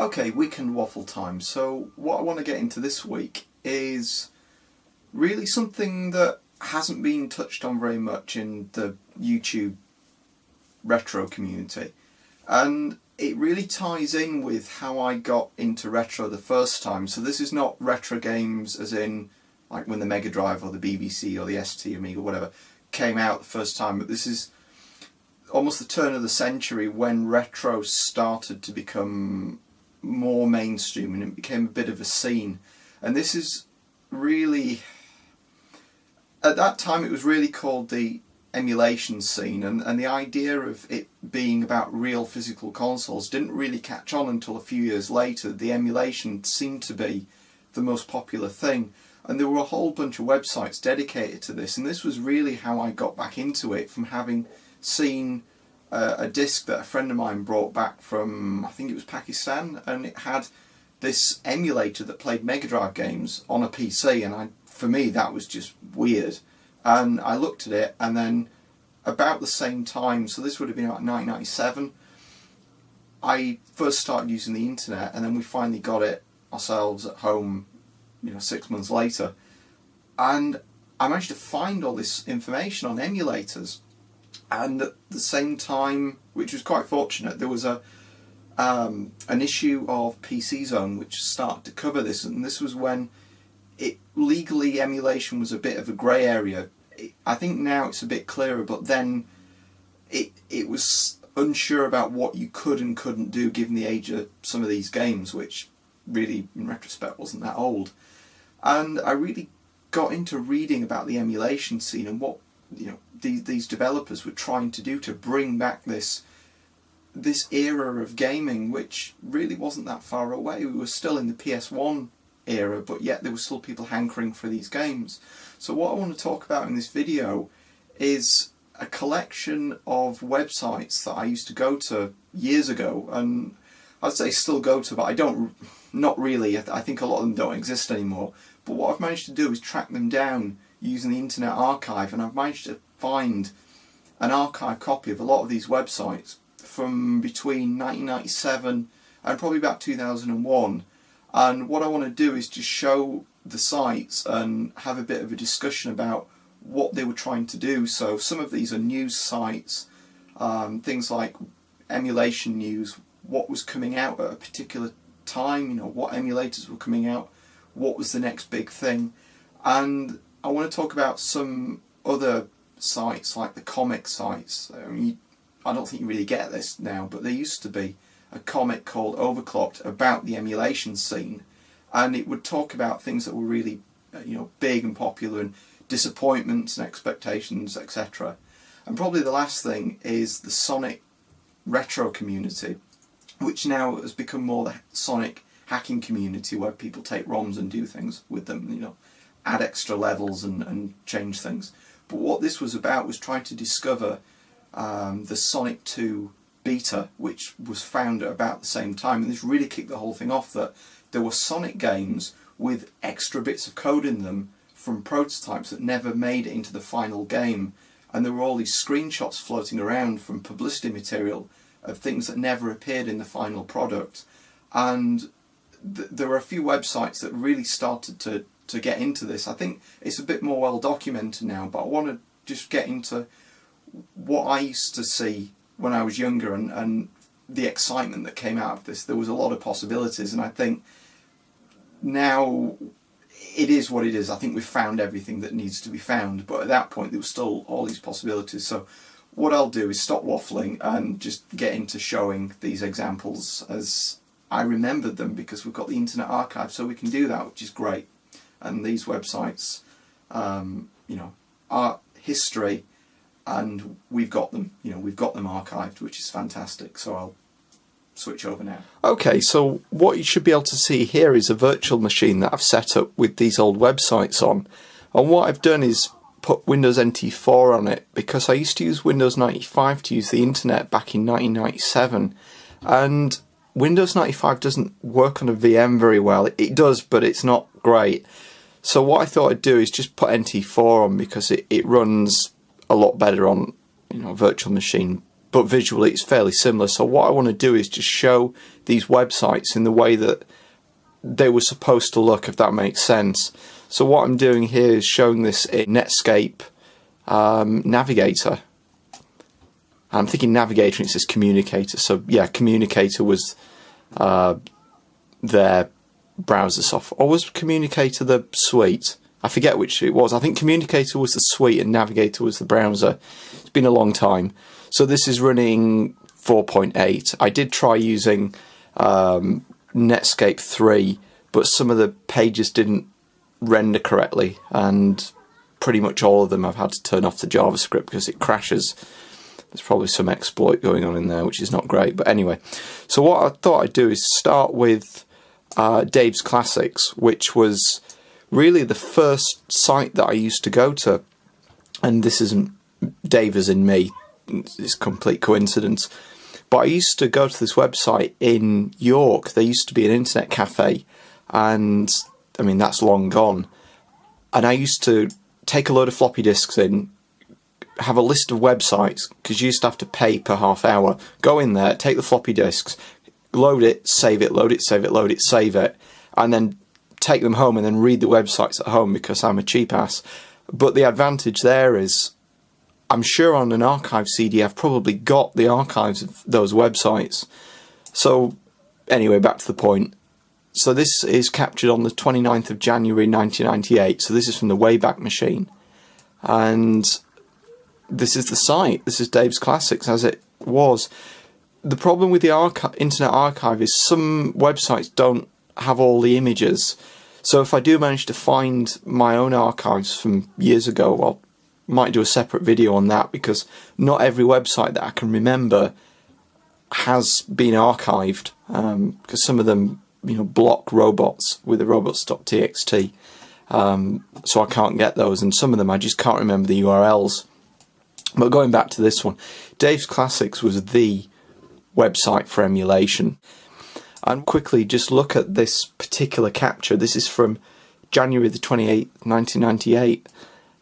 Okay, weekend waffle time. So what I want to get into this week is really something that hasn't been touched on very much in the YouTube retro community. And it really ties in with how I got into retro the first time. So this is not retro games as in like when the Mega Drive or the BBC or the ST Amiga or whatever came out the first time, but this is almost the turn of the century when retro started to become more mainstream and it became a bit of a scene. And this is really, at that time it was really called the emulation scene, and the idea of it being about real physical consoles didn't really catch on until a few years later. The emulation seemed to be the most popular thing, and there were a whole bunch of websites dedicated to this, and this was really how I got back into it, from having seen a disc that a friend of mine brought back from, I think it was Pakistan, and it had this emulator that played Mega Drive games on a PC, and for me that was just weird. And I looked at it, and then about the same time, so this would have been about 1997, I first started using the internet, and then we finally got it ourselves at home, 6 months later. And I managed to find all this information on emulators. And at the same time, which was quite fortunate, there was an issue of PC Zone which started to cover this, and this was when legally emulation was a bit of a grey area. I think now it's a bit clearer, but then it was unsure about what you could and couldn't do given the age of some of these games, which really in retrospect wasn't that old. And I really got into reading about the emulation scene and what these developers were trying to do to bring back this era of gaming, which really wasn't that far away. We were still in the PS1 era, but yet there were still people hankering for these games. So what I want to talk about in this video is a collection of websites that I used to go to years ago, and I'd say still go to, but not really. I think a lot of them don't exist anymore. But what I've managed to do is track them down using the Internet Archive, and I've managed to find an archive copy of a lot of these websites from between 1997 and probably about 2001. And what I want to do is just show the sites and have a bit of a discussion about what they were trying to do. So some of these are news sites, things like emulation news, what was coming out at a particular time, what emulators were coming out, what was the next big thing. And I want to talk about some other sites like the comic sites. I don't think you really get this now, but there used to be a comic called Overclocked about the emulation scene, and it would talk about things that were really big and popular, and disappointments and expectations, etc. And probably the last thing is the Sonic retro community, which now has become more the Sonic hacking community, where people take ROMs and do things with them, add extra levels and change things. But what this was about was trying to discover the Sonic 2 beta, which was found at about the same time, and this really kicked the whole thing off, that there were Sonic games with extra bits of code in them from prototypes that never made it into the final game, and there were all these screenshots floating around from publicity material of things that never appeared in the final product. And there were a few websites that really started to get into this. I think it's a bit more well documented now, but I want to just get into what I used to see when I was younger and the excitement that came out of this. There was a lot of possibilities, and I think now it is what it is. I think we've found everything that needs to be found, but at that point there was still all these possibilities. So what I'll do is stop waffling and just get into showing these examples as I remembered them, because we've got the Internet Archive, so we can do that, which is great. And these websites, are history, and we've got them, we've got them archived, which is fantastic. So I'll switch over now. Okay, so what you should be able to see here is a virtual machine that I've set up with these old websites on. And what I've done is put Windows NT4 on it, because I used to use Windows 95 to use the internet back in 1997. And Windows 95 doesn't work on a VM very well. It does, but it's not great. So what I thought I'd do is just put NT4 on, because it runs a lot better on a virtual machine. but visually it's fairly similar. So what I want to do is just show these websites in the way that they were supposed to look, if that makes sense. So what I'm doing here is showing this in Netscape Navigator. I'm thinking Navigator and it says Communicator. So yeah, Communicator was their browser software. Or was Communicator the suite? I forget which it was. I think Communicator was the suite and Navigator was the browser. It's been a long time. So this is running 4.8. I did try using Netscape 3, but some of the pages didn't render correctly, and pretty much all of them I've had to turn off the JavaScript because it crashes. There's probably some exploit going on in there, which is not great. But anyway, so what I thought I'd do is start with Dave's Classics, which was really the first site that I used to go to. And this isn't Dave as in me, it's complete coincidence. But I used to go to this website in York. There used to be an internet cafe, and I mean, that's long gone. And I used to take a load of floppy disks in, have a list of websites, because you used to have to pay per half hour. Go in there, take the floppy disks, load it, save it, load it, save it, load it, save it, and then take them home and then read the websites at home because I'm a cheap ass. But the advantage there is, I'm sure on an archive CD I've probably got the archives of those websites. So anyway, back to the point. So this is captured on the 29th of January 1998. So this is from the Wayback Machine. And this is the site. This is Dave's Classics as it was. The problem with the Internet Archive is some websites don't have all the images. So if I do manage to find my own archives from years ago, I'll might do a separate video on that, because not every website that I can remember has been archived, because some of them, you know, block robots with the robots.txt, so I can't get those, and some of them I just can't remember the URLs. But going back to this one, Dave's Classics was the website for emulation. And quickly just look at this particular capture. This is from January the 28th, 1998.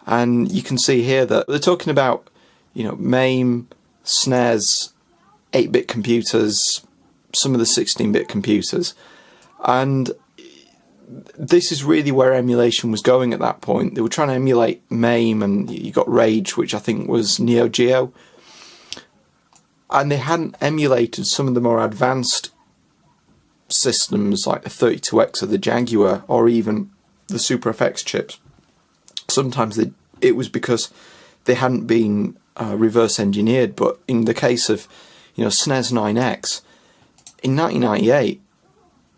And you can see here that they're talking about, you know, MAME, SNES, 8-bit computers, some of the 16-bit computers. And this is really where emulation was going at that point. They were trying to emulate MAME, and you got Rage, which I think was Neo Geo. And they hadn't emulated some of the more advanced systems like the 32X of the Jaguar, or even the Super FX chips. Sometimes it was because they hadn't been reverse engineered. But in the case of, you know, SNES 9X, in 1998,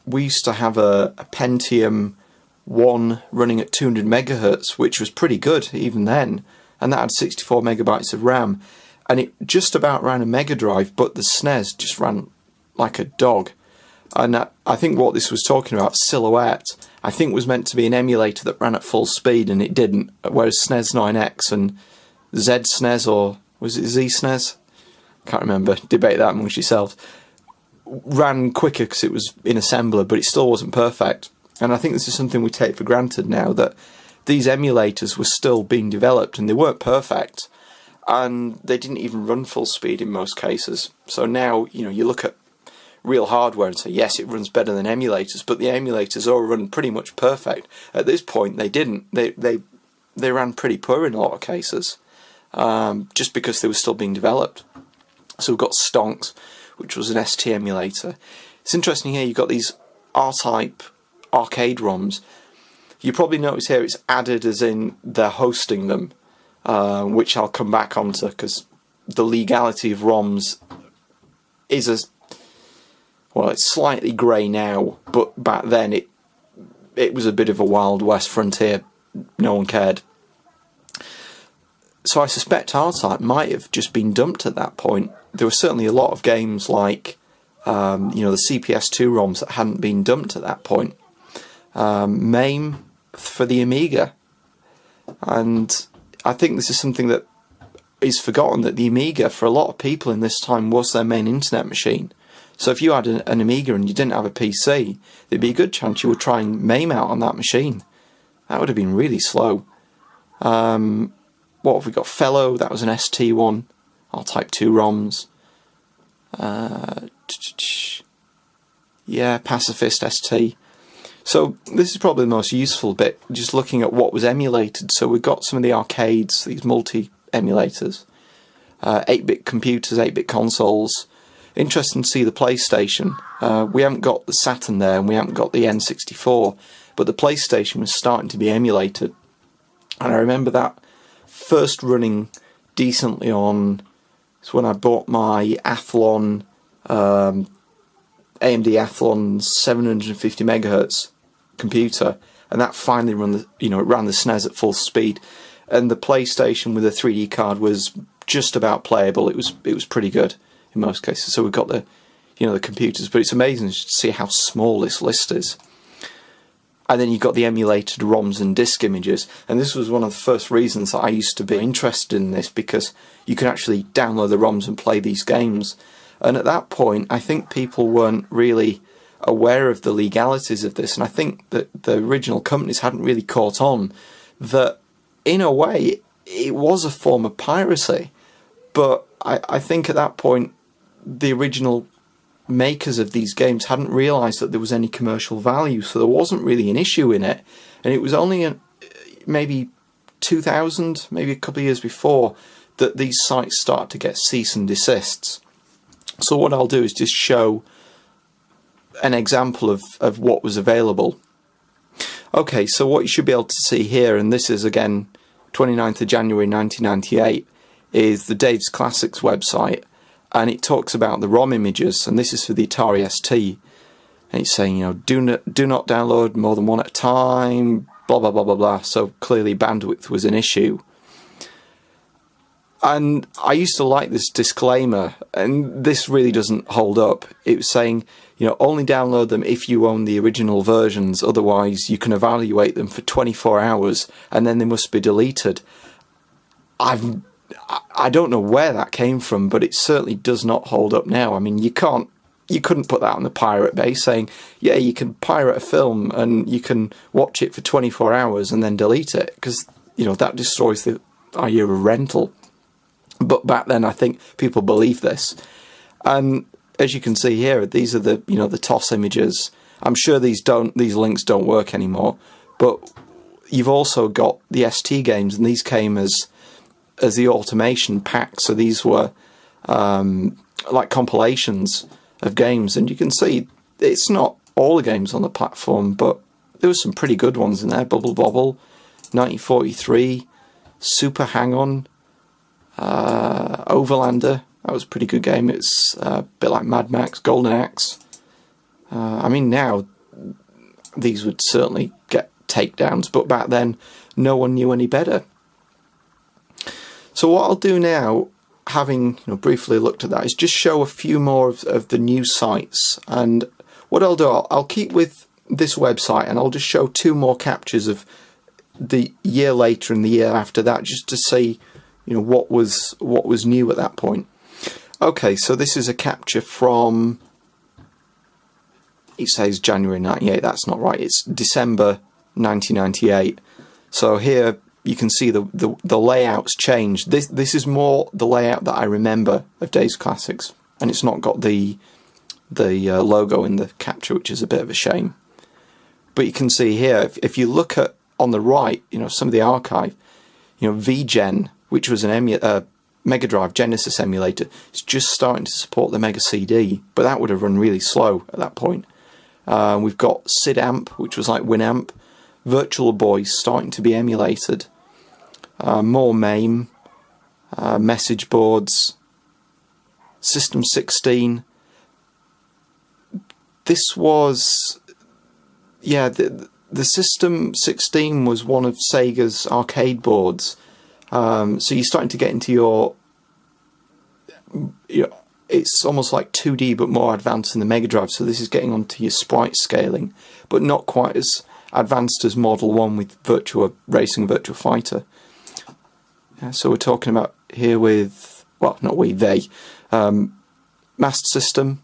we used to have a Pentium 1 running at 200 megahertz, which was pretty good even then, and that had 64 megabytes of RAM, and it just about ran a Mega Drive, but the SNES just ran like a dog. And I think what this was talking about, Silhouette, I think was meant to be an emulator that ran at full speed, and it didn't. Whereas SNES 9X and Z-SNES, or was it Z-SNES? Can't remember. Debate that amongst yourselves. Ran quicker because it was in assembler, but it still wasn't perfect. And I think this is something we take for granted now, that these emulators were still being developed and they weren't perfect, and they didn't even run full speed in most cases. So now, you know, you look at real hardware and say, yes, it runs better than emulators, but the emulators all run pretty much perfect. At this point, they didn't. They ran pretty poor in a lot of cases, just because they were still being developed. So we've got Stonks, which was an ST emulator. It's interesting here, you've got these R-Type arcade ROMs. You probably notice here it's added as in they're hosting them, which I'll come back onto, because the legality of ROMs is as well, it's slightly grey now, but back then it was a bit of a Wild West frontier. No one cared. So I suspect R-Type might have just been dumped at that point. There were certainly a lot of games like, you know, the CPS2 ROMs that hadn't been dumped at that point. MAME for the Amiga. And I think this is something that is forgotten, that the Amiga, for a lot of people in this time, was their main internet machine. So if you had an Amiga and you didn't have a PC, there'd be a good chance you were trying MAME out on that machine. That would have been really slow. What have we got? Fellow, that was an ST one. R-Type 2 ROMs. Yeah, Pacifist ST. So this is probably the most useful bit, just looking at what was emulated. So we've got some of the arcades, these multi-emulators, 8-bit computers, 8-bit consoles. Interesting to see the PlayStation. We haven't got the Saturn there, and we haven't got the N64, but the PlayStation was starting to be emulated. And I remember that first running decently on, it's when I bought my Athlon, AMD Athlon 750 megahertz computer, and that finally ran the, it ran the SNES at full speed, and the PlayStation with a 3D card was just about playable. It was pretty good in most cases. So we've got the, the computers, but it's amazing to see how small this list is. And then you've got the emulated ROMs and disk images, and this was one of the first reasons that I used to be interested in this, because you could actually download the ROMs and play these games. And at that point, I think people weren't really aware of the legalities of this, and I think that the original companies hadn't really caught on that, in a way, it was a form of piracy. But I think at that point, the original makers of these games hadn't realised that there was any commercial value, so there wasn't really an issue in it. And it was only maybe 2000, maybe a couple of years before, that these sites start to get cease and desists. So what I'll do is just show an example of what was available. Okay, so what you should be able to see here, and this is again 29th of January 1998, is the Dave's Classics website, and it talks about the ROM images, and this is for the Atari ST, and it's saying, do not download more than one at a time, blah blah blah blah blah. So clearly bandwidth was an issue. And I used to like this disclaimer, and this really doesn't hold up. It was saying, only download them if you own the original versions, otherwise you can evaluate them for 24 hours and then they must be deleted. I don't know where that came from, but it certainly does not hold up now. I mean, you couldn't put that on the Pirate Bay saying, yeah, you can pirate a film and you can watch it for 24 hours and then delete it, because, that destroys the idea of rental. But back then, I think people believed this. And as you can see here, these are the, the TOS images. I'm sure these links don't work anymore, but you've also got the ST games, and these came as the automation pack. So these were like compilations of games, and you can see it's not all the games on the platform, but there were some pretty good ones in there. Bubble Bobble, 1943, Super Hang-On, Overlander, that was a pretty good game. It's a bit like Mad Max, Golden Axe. I mean, now these would certainly get takedowns, but back then no one knew any better. So what I'll do now, having briefly looked at that, is just show a few more of the new sites. And what I'll do, I'll keep with this website, and I'll just show two more captures of the year later and the year after that, just to see what was new at that point. Okay, so this is a capture from, it says January 98, that's not right, it's December 1998. So here you can see the layouts changed. This is more the layout that I remember of Dave's Classics, and it's not got the logo in the capture, which is a bit of a shame. But you can see here, if you look at on the right, some of the archive, VGen, which was an Mega Drive Genesis emulator, it's just starting to support the Mega CD, but that would have run really slow at that point. We've got SIDAMP, which was like Winamp, Virtual Boy starting to be emulated, more MAME, message boards, System 16. This was, yeah, the System 16 was one of Sega's arcade boards. So you're starting to get into your it's almost like 2D but more advanced in the Mega Drive. So this is getting onto your sprite scaling, but not quite as advanced as Model 1 with Virtua Racing, Virtua Fighter. So we're talking about here with, well, not we, they, Master System,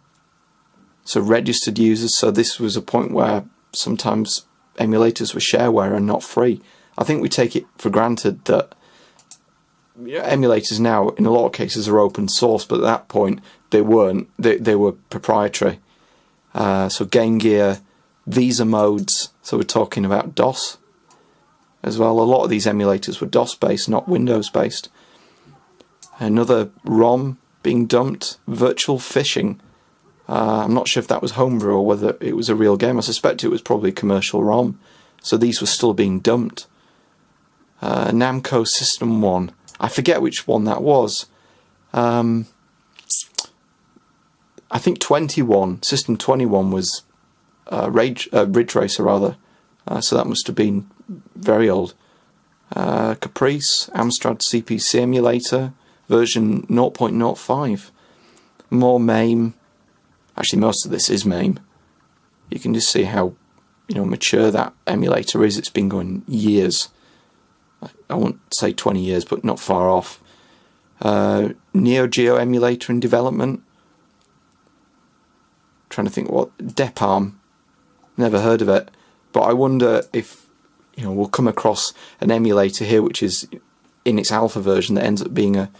so registered users. So this was a point where sometimes emulators were shareware and not free. I think we take it for granted that emulators now, in a lot of cases, are open source, but at that point, they weren't. They were proprietary. So Game Gear, Visa modes, so we're talking about DOS as well. A lot of these emulators were DOS-based, not Windows-based. Another ROM being dumped, Virtual Fishing. I'm not sure if that was homebrew or whether it was a real game. I suspect it was probably a commercial ROM. So these were still being dumped. Namco System 1. I forget which one that was. I think 21. System 21 was Ridge Racer, rather. So that must have been very old. Caprice, Amstrad CPC emulator, version 0.05. More MAME. Actually, most of this is MAME. You can just see how, mature that emulator is. It's been going years. I won't say 20 years, but not far off. Neo Geo emulator in development. Trying to think what. Deparm. Never heard of it. But I wonder if, we'll come across an emulator here which is in its alpha version that ends up being a,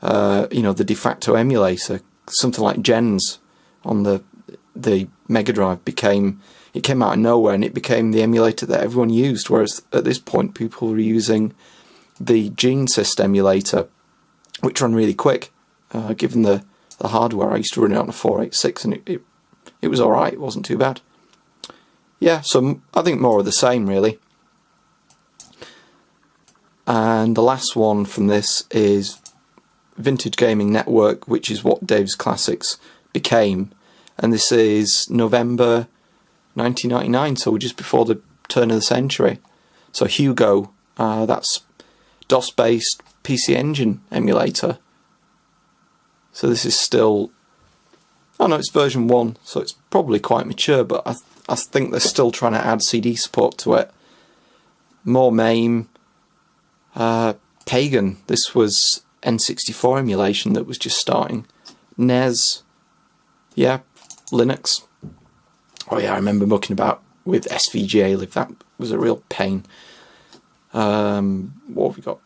the de facto emulator. Something like Gens on the Mega Drive came out of nowhere and it became the emulator that everyone used, whereas at this point people were using the Genesys emulator, which ran really quick, given the hardware. I used to run it on a 486 and it was alright, it wasn't too bad. Yeah, so I think more of the same, really. And the last one from this is Vintage Gaming Network, which is what Dave's Classics became. And this is November 1999, so just before the turn of the century. So Hugo, that's DOS-based PC Engine emulator. So this is still... Oh no, it's version 1, so it's probably quite mature, but I think they're still trying to add CD support to it. More MAME. Pagan, this was N64 emulation that was just starting. NES. Yeah, Linux. Oh yeah, I remember mucking about with SVGA. That was a real pain. What have we got?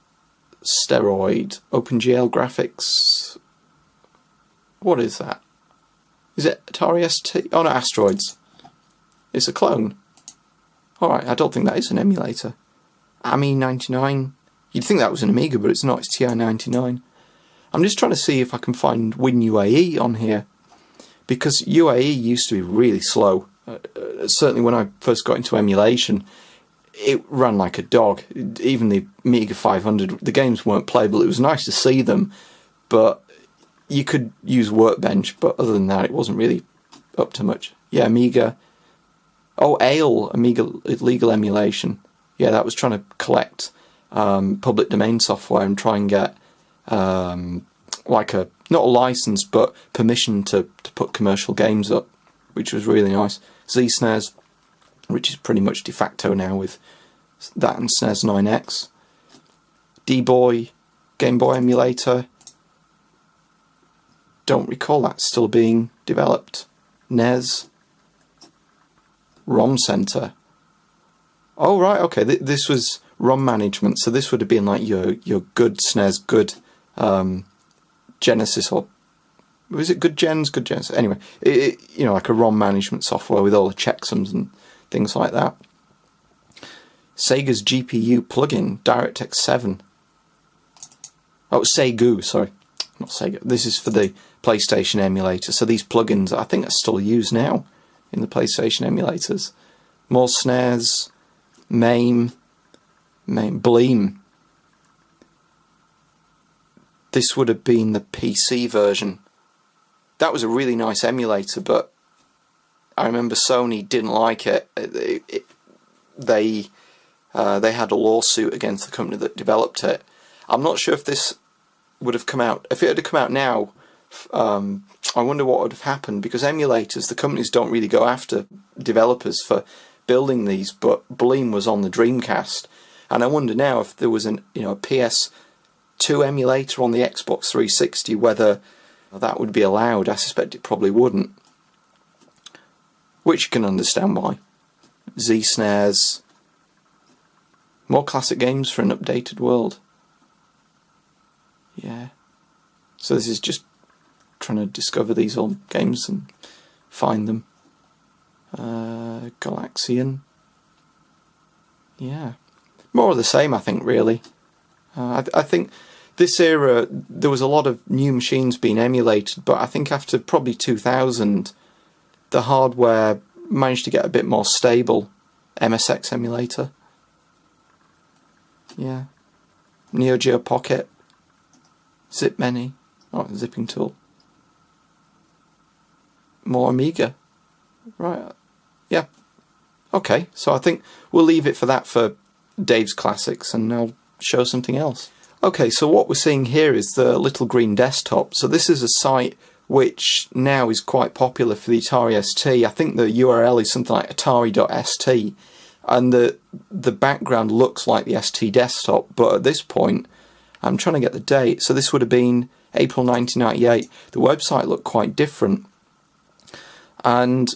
Steroid. OpenGL graphics. What is that? Is it Atari ST? Oh no, Asteroids. It's a clone. Alright, I don't think that is an emulator. AMI 99. You'd think that was an Amiga, but it's not. It's TI-99. I'm just trying to see if I can find WinUAE on here, because UAE used to be really slow. Certainly when I first got into emulation, it ran like a dog. Even the Amiga 500, the games weren't playable. It was nice to see them, but you could use Workbench, but other than that, it wasn't really up to much. Yeah, Amiga. Oh, ALE, Amiga Legal Emulation. Yeah, that was trying to collect public domain software and try and get like a, not a license, but permission to put commercial games up, which was really nice. Z-SNES, which is pretty much de facto now with that and SNES 9X. D-Boy, Game Boy emulator. Don't recall that still being developed. NES. ROM Center. Oh right, okay. This was ROM management, so this would have been like your good SNES, good Genesis, or was it good Gens? Good Gens. Anyway, like a ROM management software with all the checksums and things like that. Sega's GPU plugin, DirectX 7. Oh, Segu, sorry, not Sega. This is for the PlayStation emulator. So these plugins, I think, are still used now in the PlayStation emulators. More SNES, MAME, Bleem. This would have been the PC version. That was a really nice emulator, but I remember Sony didn't like it. They had a lawsuit against the company that developed it. I'm not sure if this would have come out. If it had come out now, I wonder what would have happened, because emulators, the companies don't really go after developers for building these, but Bleem was on the Dreamcast, and I wonder now if there was a PS2 emulator on the Xbox 360, whether that would be allowed. I suspect it probably wouldn't, which you can understand why. Z-SNES, more classic games for an updated world. Yeah. So this is just trying to discover these old games and find them. Galaxian. Yeah. More of the same, I think, really. I think this era, there was a lot of new machines being emulated, but I think after probably 2000, the hardware managed to get a bit more stable. MSX emulator. Yeah. Neo Geo Pocket. Zip Mini. Oh, zipping tool. More Amiga. Right. Yeah. Okay, so I think we'll leave it for that for Dave's Classics, and I'll show something else. Okay, so what we're seeing here is the Little Green Desktop. So this is a site which now is quite popular for the Atari ST. I think the URL is something like atari.st, and the background looks like the ST desktop, but at this point, I'm trying to get the date, so this would have been April 1998. The website looked quite different, and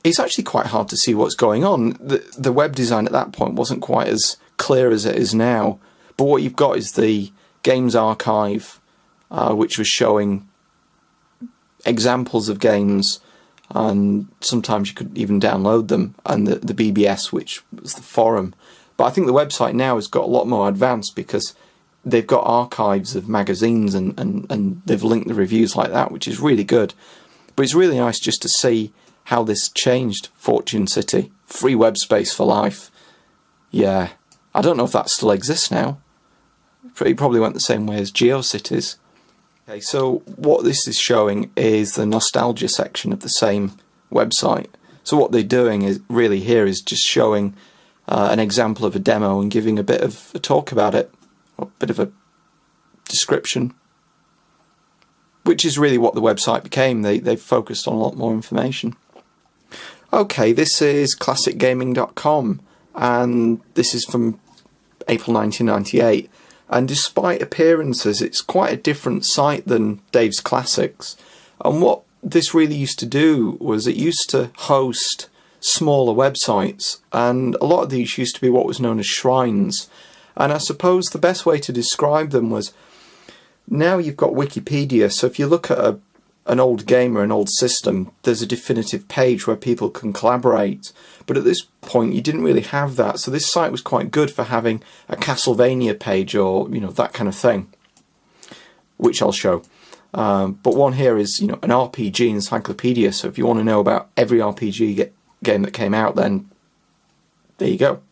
it's actually quite hard to see what's going on. The web design at that point wasn't quite as clear as it is now, but what you've got is the Games Archive, which was showing examples of games, and sometimes you could even download them, and the BBS, which was the forum. But I think the website now has got a lot more advanced because they've got archives of magazines and they've linked the reviews like that, which is really good. But it's really nice just to see how this changed Fortune City. Free web space for life. Yeah, I don't know if that still exists now. It probably went the same way as GeoCities. Okay, so what this is showing is the nostalgia section of the same website. So what they're doing is really here is just showing an example of a demo and giving a bit of a talk about it, or a bit of a description, which is really what the website became. They've focused on a lot more information. Okay, this is classicgaming.com, and this is from April 1998. And despite appearances, it's quite a different site than Dave's Classics. And what this really used to do was it used to host smaller websites, and a lot of these used to be what was known as shrines. And I suppose the best way to describe them was, now you've got Wikipedia, so if you look at an old game or an old system, there's a definitive page where people can collaborate. But at this point, you didn't really have that. So this site was quite good for having a Castlevania page or, that kind of thing, which I'll show. But one here is, an RPG encyclopedia. So if you want to know about every RPG game that came out, then there you go.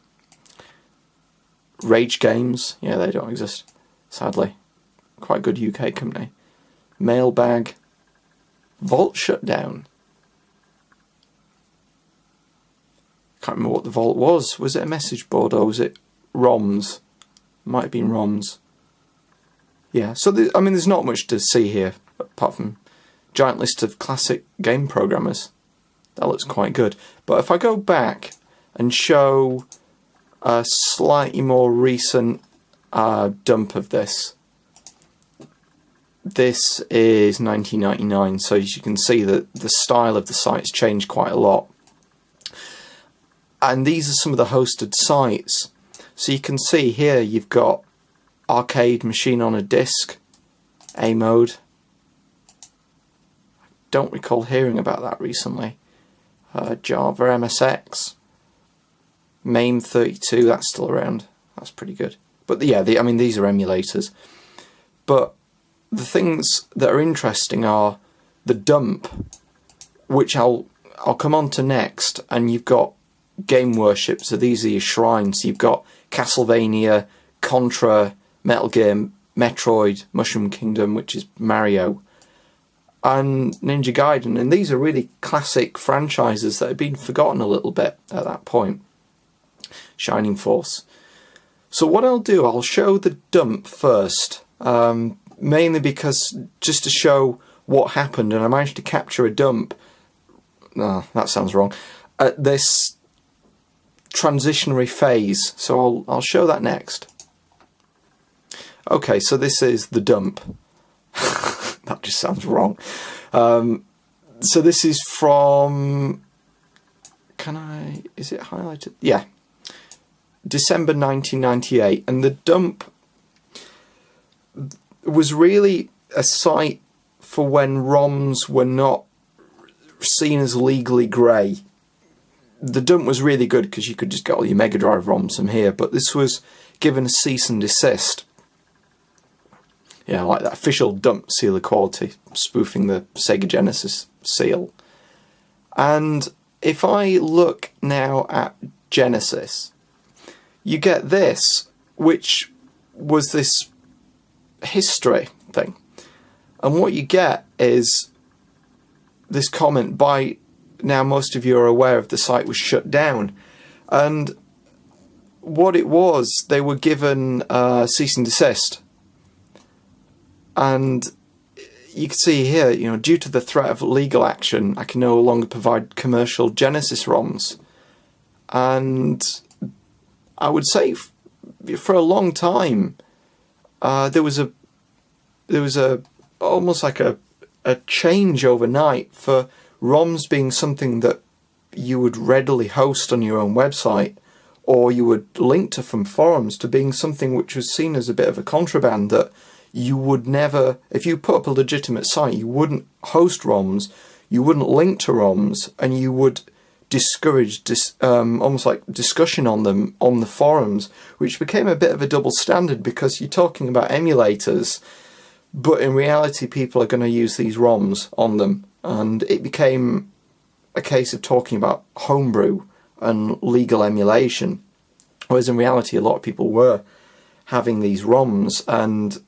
Rage Games, yeah, they don't exist, sadly. Quite good UK company. Mailbag. Vault Shutdown. Can't remember what the vault was. Was it a message board or was it ROMs? Might have been ROMs. Yeah, so there's not much to see here apart from giant list of classic game programmers. That looks quite good. But if I go back and show a slightly more recent dump of this. This is 1999, so as you can see that the style of the site's changed quite a lot. And these are some of the hosted sites. So you can see here you've got Arcade Machine on a Disc, A-Mode. Don't recall hearing about that recently. Java MSX. MAME32, that's still around. That's pretty good. But yeah, these are emulators. But the things that are interesting are the dump, which I'll come on to next, and you've got game worship, so these are your shrines. So you've got Castlevania, Contra, Metal Gear, Metroid, Mushroom Kingdom, which is Mario, and Ninja Gaiden, and these are really classic franchises that have been forgotten a little bit at that point. Shining Force. So what I'll do, I'll show the dump first, mainly because just to show what happened, and I managed to capture a dump. No, that sounds wrong. At this transitionary phase, so I'll show that next. Okay, so this is the dump. That just sounds wrong. So this is from... Is it highlighted? Yeah. December 1998. And the dump was really a site for when ROMs were not seen as legally grey. The dump was really good because you could just get all your Mega Drive ROMs from here, but this was given a cease and desist. Yeah, like that official dump seal of quality, spoofing the Sega Genesis seal. And if I look now at Genesis, you get this, which was this history thing. And what you get is this comment by, now most of you are aware of, the site was shut down. And what it was, they were given cease and desist. And you can see here, you know, due to the threat of legal action, I can no longer provide commercial Genesis ROMs. And I would say for a long time, there was a almost like a change overnight for ROMs being something that you would readily host on your own website, or you would link to from forums, to being something which was seen as a bit of a contraband, that you would never, if you put up a legitimate site, you wouldn't host ROMs, you wouldn't link to ROMs, and you would discourage almost like discussion on them on the forums, which became a bit of a double standard, because you're talking about emulators, but in reality people are going to use these ROMs on them, and it became a case of talking about homebrew and legal emulation, whereas in reality a lot of people were having these ROMs, and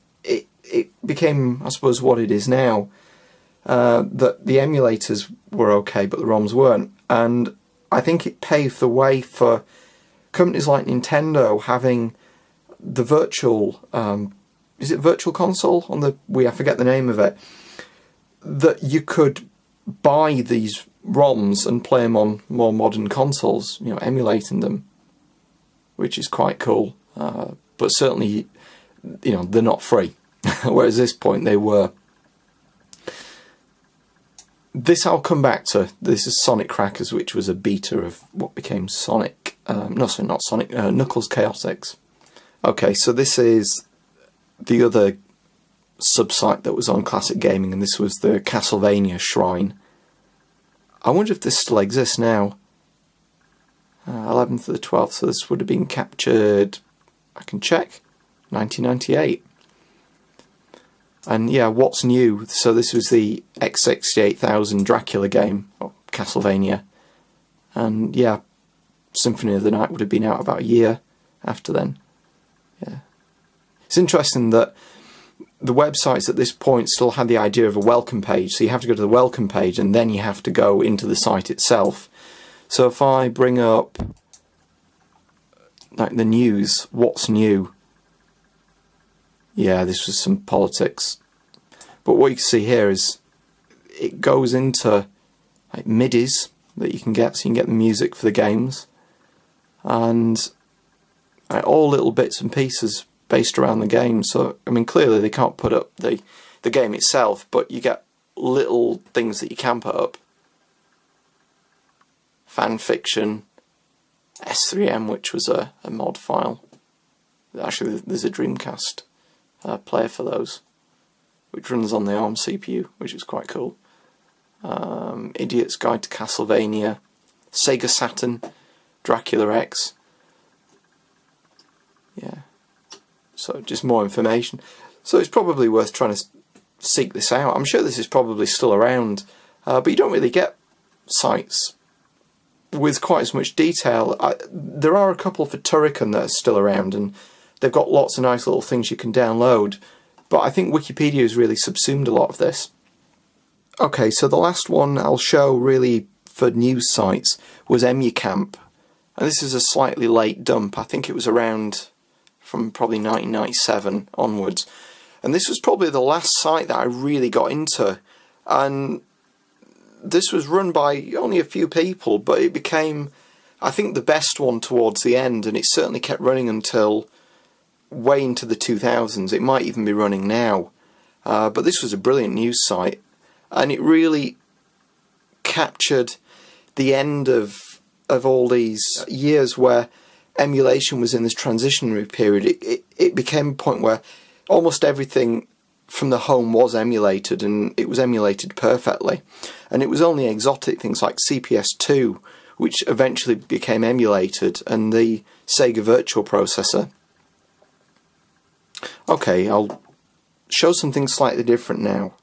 it became, I suppose, what it is now, that the emulators were okay but the ROMs weren't. And I think it paved the way for companies like Nintendo having the virtual, is it Virtual Console on the Wii? I forget the name of it. That you could buy these ROMs and play them on more modern consoles, you know, emulating them, which is quite cool. But certainly, you know, they're not free, whereas at this point they were. This I'll come back to. This is Sonic Crackers, which was a beta of what became Sonic. Not Sonic. Knuckles Chaotix. Okay, so this is the other sub-site that was on Classic Gaming, and this was the Castlevania Shrine. I wonder if this still exists now. 11th to the 12th, so this would have been captured, I can check, 1998. And yeah, what's new? So this was the X68000 Dracula game, or Castlevania. And yeah, Symphony of the Night would have been out about a year after then. Yeah. It's interesting that the websites at this point still had the idea of a welcome page, so you have to go to the welcome page and then you have to go into the site itself. So if I bring up like the news, what's new? Yeah, this was some politics. But what you can see here is it goes into like MIDIs that you can get, so you can get the music for the games, and like, all little bits and pieces based around the game. So I mean, clearly they can't put up the game itself, but you get little things that you can put up. Fan fiction, S3M, which was a mod file. Actually, there's a Dreamcast player for those, which runs on the ARM CPU, which is quite cool. Idiot's Guide to Castlevania, Sega Saturn, Dracula X. Yeah. So just more information. So it's probably worth trying to seek this out. I'm sure this is probably still around, but you don't really get sites with quite as much detail. There are a couple for Turrican that are still around, and they've got lots of nice little things you can download, but I think Wikipedia has really subsumed a lot of this. Okay, so the last one I'll show really for news sites was EmuCamp, and this is a slightly late dump. I think it was around from probably 1997 onwards, and this was probably the last site that I really got into, and this was run by only a few people, but it became, I think, the best one towards the end, and it certainly kept running until way into the 2000s. It might even be running now, but this was a brilliant news site, and it really captured the end of all these years where emulation was in this transitionary period. It became a point where almost everything from the home was emulated, and it was emulated perfectly. And it was only exotic things like CPS2 which eventually became emulated, and the Sega Virtual Processor. Okay, I'll show something slightly different now.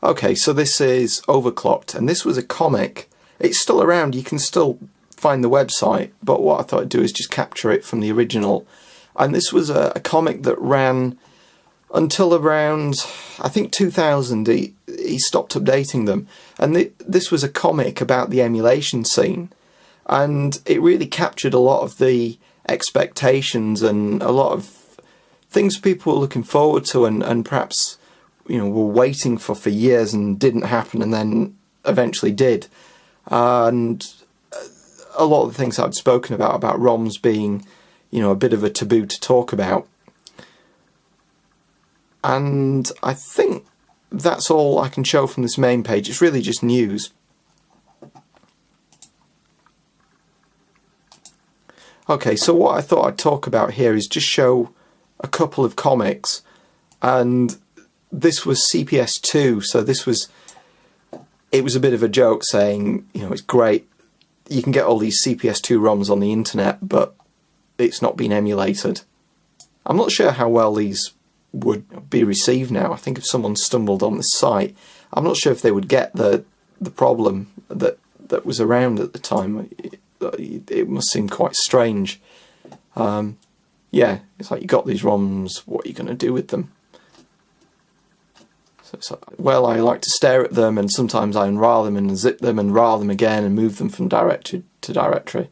Okay, so this is Overclocked, and this was a comic. It's still around, you can still find the website, but what I thought I'd do is just capture it from the original. And this was a comic that ran until around, I think 2000. He stopped updating them. And this was a comic about the emulation scene. And it really captured a lot of the expectations and a lot of things people were looking forward to, and perhaps, were waiting for years and didn't happen, and then eventually did. And a lot of the things I've spoken about ROMs being, a bit of a taboo to talk about. And I think that's all I can show from this main page. It's really just news. Okay, so what I thought I'd talk about here is just show a couple of comics. And this was CPS2, so it was a bit of a joke saying, it's great, you can get all these CPS2 ROMs on the internet, but it's not been emulated. I'm not sure how well these would be received now. I think if someone stumbled on this site, I'm not sure if they would get the problem that was around at the time. It must seem quite strange. Yeah, it's like you got these ROMs, what are you going to do with them? So, well, I like to stare at them, and sometimes I unroll them and zip them and roll them again and move them from directory to directory.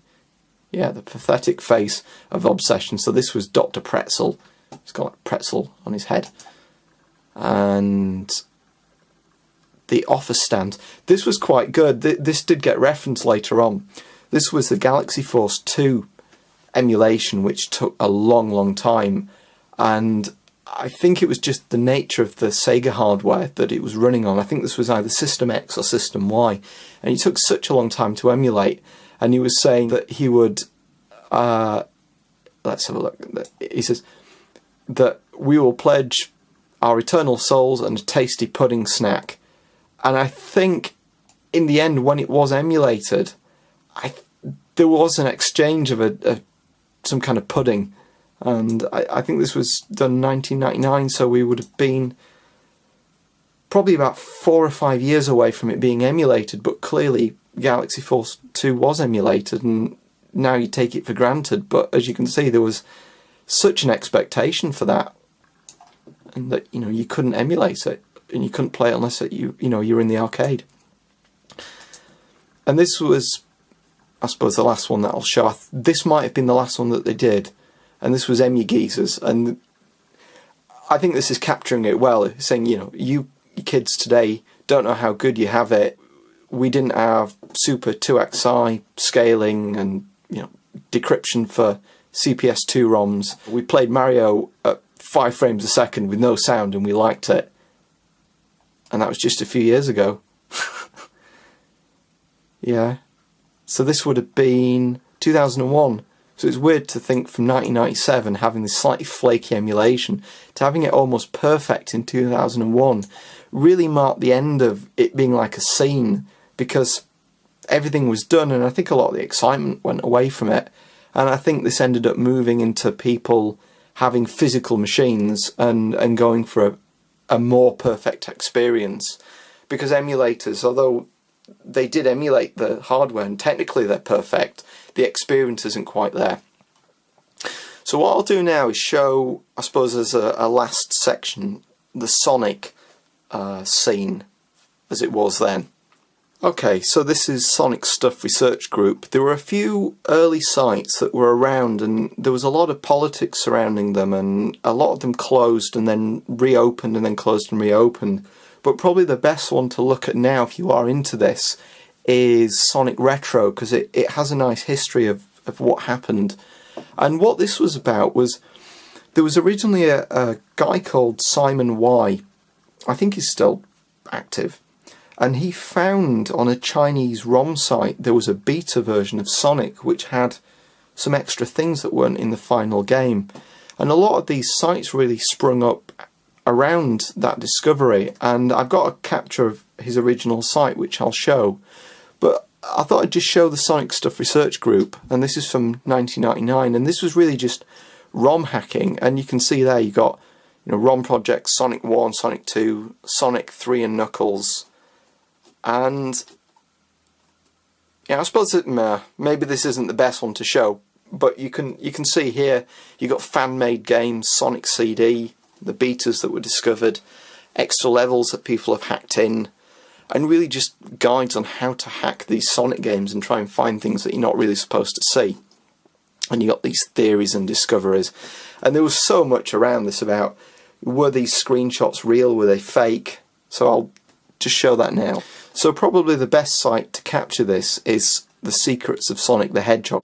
Yeah, the pathetic face of obsession. So this was Dr. Pretzel. He's got like pretzel on his head. And the office stand. This was quite good. This did get referenced later on. This was the Galaxy Force 2 emulation, which took a long time. And I think it was just the nature of the Sega hardware that it was running on. I think this was either System X or System Y. And it took such a long time to emulate. And he was saying that he would... let's have a look. He says that we will pledge our eternal souls and a tasty pudding snack. And I think in the end, when it was emulated, there was an exchange of some kind of pudding. And I think this was done in 1999, so we would have been probably about 4 or 5 years away from it being emulated, but clearly Galaxy Force 2 was emulated, and now you take it for granted. But as you can see, there was such an expectation for that, and that you couldn't emulate it, and you couldn't play it unless you're in the arcade. And this was, I suppose, the last one that I'll show. This might have been the last one that they did, and this was Emu Geezers, and I think this is capturing it well, saying, you kids today don't know how good you have it. We didn't have Super 2XI scaling and decryption for CPS2 ROMs. We played Mario at 5 frames a second with no sound, and we liked it. And that was just a few years ago. Yeah. So this would have been 2001. So it's weird to think from 1997 having this slightly flaky emulation to having it almost perfect in 2001 really marked the end of it being like a scene, because everything was done, and I think a lot of the excitement went away from it. And I think this ended up moving into people having physical machines and going for a more perfect experience. Because emulators, although they did emulate the hardware and technically they're perfect, the experience isn't quite there. So what I'll do now is show, I suppose as a last section, the Sonic scene as it was then. Okay, so this is Sonic Stuff Research Group. There were a few early sites that were around, and there was a lot of politics surrounding them, and a lot of them closed and then reopened and then closed and reopened. But probably the best one to look at now, if you are into this, is Sonic Retro, because it has a nice history of what happened. And what this was about was, there was originally a guy called Simon Y. I think he's still active. And he found on a Chinese ROM site there was a beta version of Sonic which had some extra things that weren't in the final game. And a lot of these sites really sprung up around that discovery, and I've got a capture of his original site which I'll show, but I thought I'd just show the Sonic Stuff Research Group, and this is from 1999, and this was really just ROM hacking, and you can see there you got, you know, ROM projects, Sonic 1, Sonic 2, Sonic 3 and Knuckles, and yeah, I suppose that maybe this isn't the best one to show, but you can see here you got fan-made games, Sonic CD, the betas that were discovered, extra levels that people have hacked in, and really just guides on how to hack these Sonic games and try and find things that you're not really supposed to see. And you got these theories and discoveries, and there was so much around this about, were these screenshots real, were they fake? So I'll just show that now. So probably the best site to capture this is The Secrets of Sonic the Hedgehog.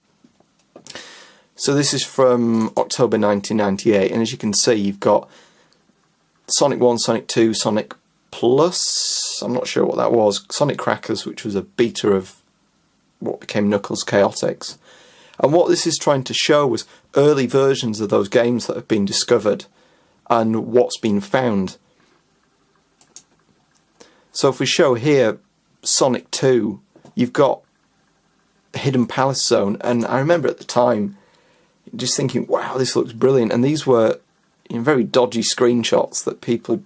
So this is from October 1998, and as you can see you've got Sonic 1, Sonic 2, Sonic Plus, I'm not sure what that was, Sonic Crackers, which was a beta of what became Knuckles Chaotix. And what this is trying to show was early versions of those games that have been discovered and what's been found. So if we show here Sonic 2, you've got Hidden Palace Zone, and I remember at the time just thinking, wow, this looks brilliant, and these were, you know, very dodgy screenshots that people had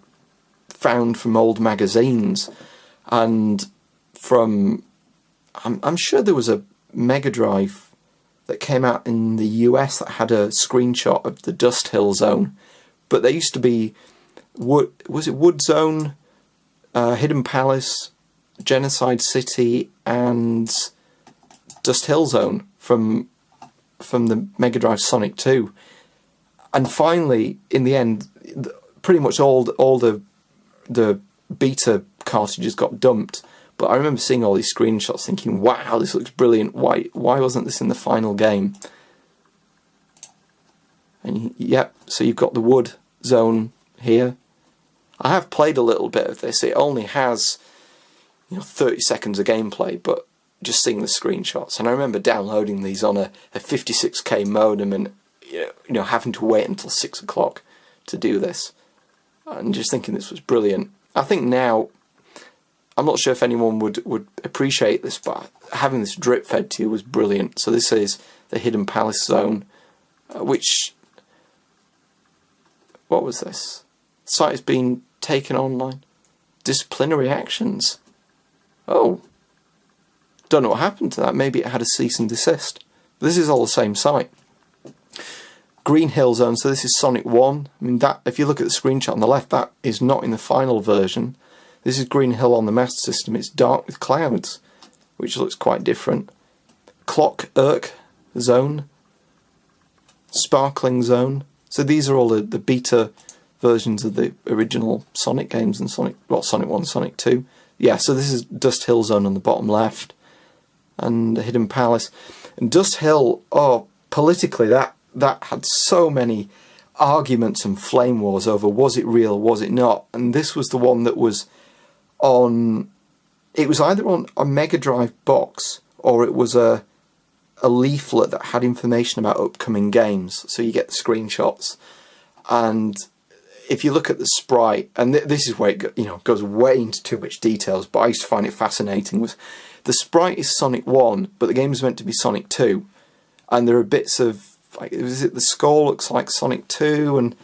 found from old magazines, and from, I'm sure there was a Mega Drive that came out in the US that had a screenshot of the Dust Hill Zone, but there used to be, was it Wood Zone, Hidden Palace, Genocide City, and Dust Hill Zone from the Mega Drive Sonic 2. And finally, in the end, pretty much all the beta cartridges got dumped. But I remember seeing all these screenshots thinking, wow, this looks brilliant. Why wasn't this in the final game? And yep, so you've got the Wood Zone here. I have played a little bit of this. It only has, you know, 30 seconds of gameplay, but just seeing the screenshots. And I remember downloading these on a 56k modem and you know having to wait until 6 o'clock to do this. And just thinking this was brilliant. I think now, I'm not sure if anyone would appreciate this, but having this drip fed to you was brilliant. So this is the Hidden Palace Zone, which, what was this? The site has been taken online. Disciplinary actions. Oh, don't know what happened to that. Maybe it had a cease and desist. This is all the same site. Green Hill Zone, so this is Sonic 1. I mean, that, if you look at the screenshot on the left, that is not in the final version. This is Green Hill on the Master System. It's dark with clouds, which looks quite different. Clock Irk Zone. Sparkling Zone. So these are all the beta versions of the original Sonic games and Sonic 1, Sonic 2. Yeah, so this is Dust Hill Zone on the bottom left. And the Hidden Palace. And Dust Hill, oh, politically that had so many arguments and flame wars over was it real, was it not? And this was the one that was on, it was either on a Mega Drive box or it was a leaflet that had information about upcoming games. So you get the screenshots, and if you look at the sprite, and this is where it goes way into too much details, but I used to find it fascinating, was the sprite is Sonic 1, but the game is meant to be Sonic 2, and there are bits of, like, is it the skull looks like Sonic 2, and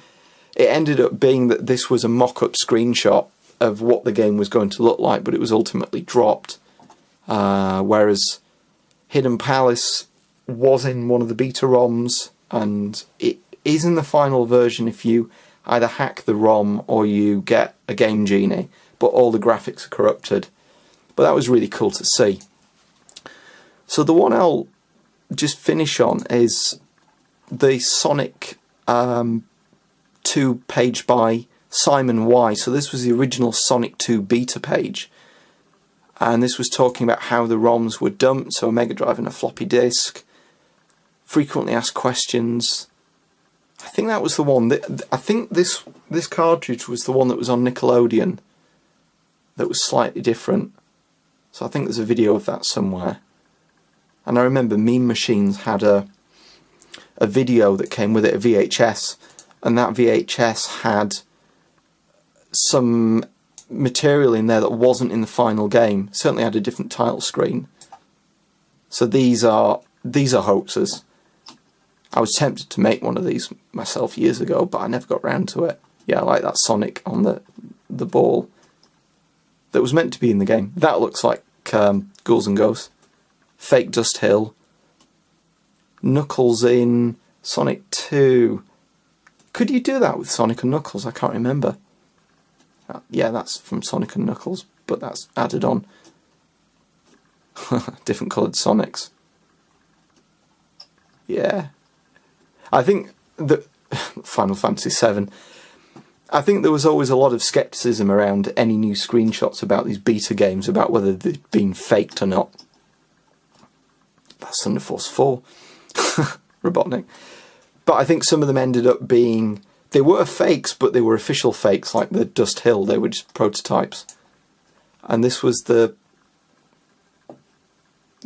it ended up being that this was a mock-up screenshot of what the game was going to look like, but it was ultimately dropped, whereas Hidden Palace was in one of the beta ROMs, and it is in the final version if you either hack the ROM or you get a Game Genie, but all the graphics are corrupted. But that was really cool to see. So the one I'll just finish on is the Sonic 2 page by Simon Y. So this was the original Sonic 2 beta page. And this was talking about how the ROMs were dumped, so a Mega Drive and a floppy disk. Frequently asked questions. I think that was the one. I think this cartridge was the one that was on Nickelodeon that was slightly different. So I think there's a video of that somewhere. And I remember Meme Machines had a video that came with it, a VHS, and that VHS had some material in there that wasn't in the final game. Certainly had a different title screen. So these are hoaxes. I was tempted to make one of these myself years ago, but I never got round to it. Yeah, I like that Sonic on the ball that was meant to be in the game. That looks like Ghouls and Ghosts. Fake Dust Hill. Knuckles in Sonic 2. Could you do that with Sonic and Knuckles? I can't remember. Yeah, that's from Sonic and Knuckles, but that's added on. Different coloured Sonics. Yeah. I think that Final Fantasy VII, I think there was always a lot of scepticism around any new screenshots about these beta games, about whether they'd been faked or not. That's Thunder Force 4. Robotnik. But I think some of them ended up being... They were fakes, but they were official fakes, like the Dust Hill. They were just prototypes. And this was the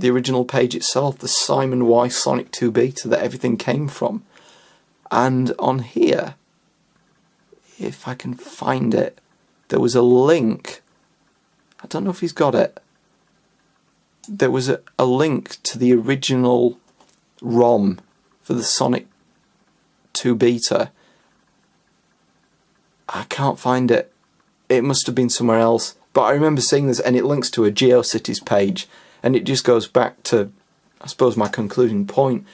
original page itself, the Simon Y Sonic 2 beta that everything came from. And on here, if I can find it, there was a link. I don't know if he's got it. There was a link to the original ROM for the Sonic 2 beta. I can't find it. It must have been somewhere else. But I remember seeing this, and it links to a GeoCities page, and it just goes back to, I suppose, my concluding point,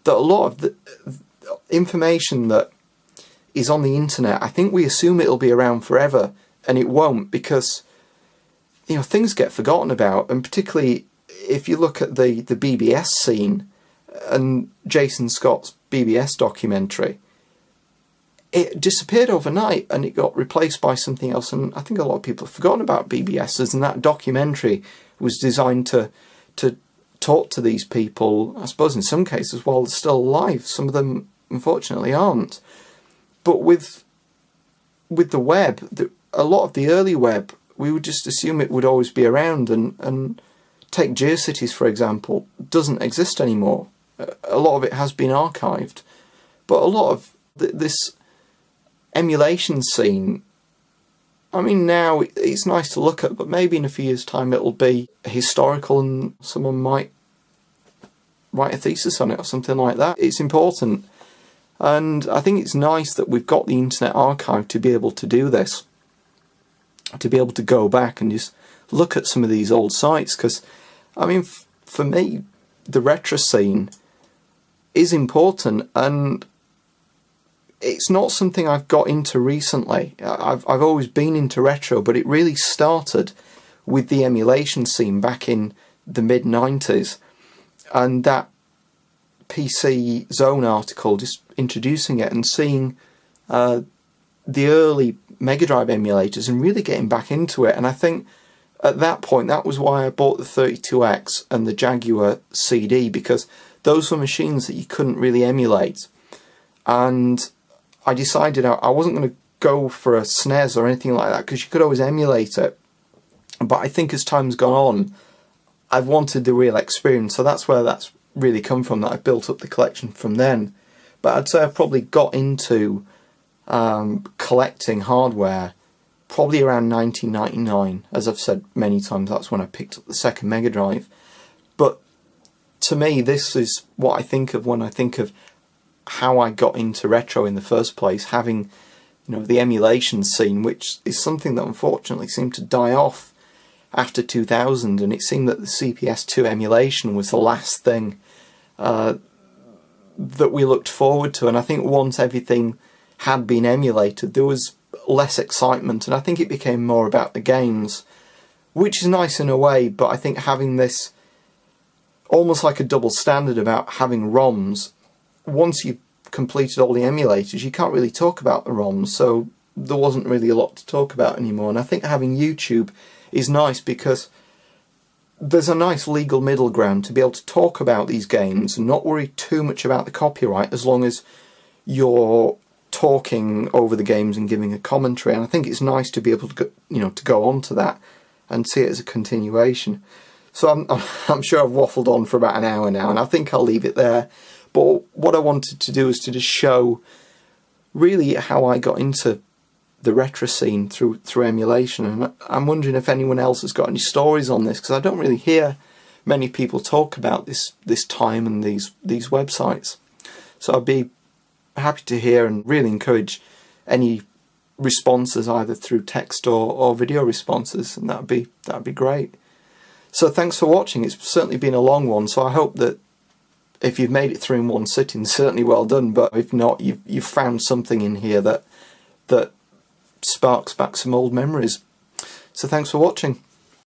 that a lot of the information that is on the internet, I think we assume it'll be around forever, and it won't, because, you know, things get forgotten about, and particularly if you look at the BBS scene and Jason Scott's BBS documentary, it disappeared overnight and it got replaced by something else, and I think a lot of people have forgotten about BBSs, and that documentary was designed to talk to these people, I suppose in some cases while they're still alive. Some of them unfortunately aren't. But with the web, a lot of the early web, we would just assume it would always be around, and take GeoCities for example, doesn't exist anymore. A lot of it has been archived, but a lot of this emulation scene, I mean, now it's nice to look at, but maybe in a few years' time it'll be historical and someone might write a thesis on it or something like that. It's important, and I think it's nice that we've got the Internet Archive to be able to do this, to be able to go back and just look at some of these old sites, because, I mean, for me, the retro scene is important, and it's not something I've got into recently. I've always been into retro, but it really started with the emulation scene back in the mid-90s, and that PC Zone article just introducing it and seeing the early Mega Drive emulators and really getting back into it. And I think at that point that was why I bought the 32X and the Jaguar CD, because those were machines that you couldn't really emulate. And I decided I wasn't going to go for a SNES or anything like that, because you could always emulate it. But I think as time's gone on, I've wanted the real experience, so that's where that's really come from, that I built up the collection from then. But I'd say I've probably got into collecting hardware probably around 1999. As I've said many times, that's when I picked up the second Mega Drive. But to me, this is what I think of when I think of how I got into retro in the first place, having, you know, the emulation scene, which is something that unfortunately seemed to die off after 2000, and it seemed that the CPS2 emulation was the last thing that we looked forward to. And I think once everything had been emulated, there was less excitement, and I think it became more about the games, which is nice in a way, but I think having this almost like a double standard about having ROMs, once you've completed all the emulators, you can't really talk about the ROMs, so there wasn't really a lot to talk about anymore. And I think having YouTube is nice, because there's a nice legal middle ground to be able to talk about these games and not worry too much about the copyright, as long as you're talking over the games and giving a commentary. And I think it's nice to be able to go, you know, to go on to that and see it as a continuation. So I'm sure I've waffled on for about an hour now, and I think I'll leave it there. But what I wanted to do is to just show really how I got into the retro scene through emulation, and I'm wondering if anyone else has got any stories on this, because I don't really hear many people talk about this time and these websites. So I'd be happy to hear and really encourage any responses either through text or video responses, and that'd be great. So thanks for watching. It's certainly been a long one, so I hope that if you've made it through in one sitting, certainly well done, but if not, you've found something in here that sparks back some old memories. So thanks for watching.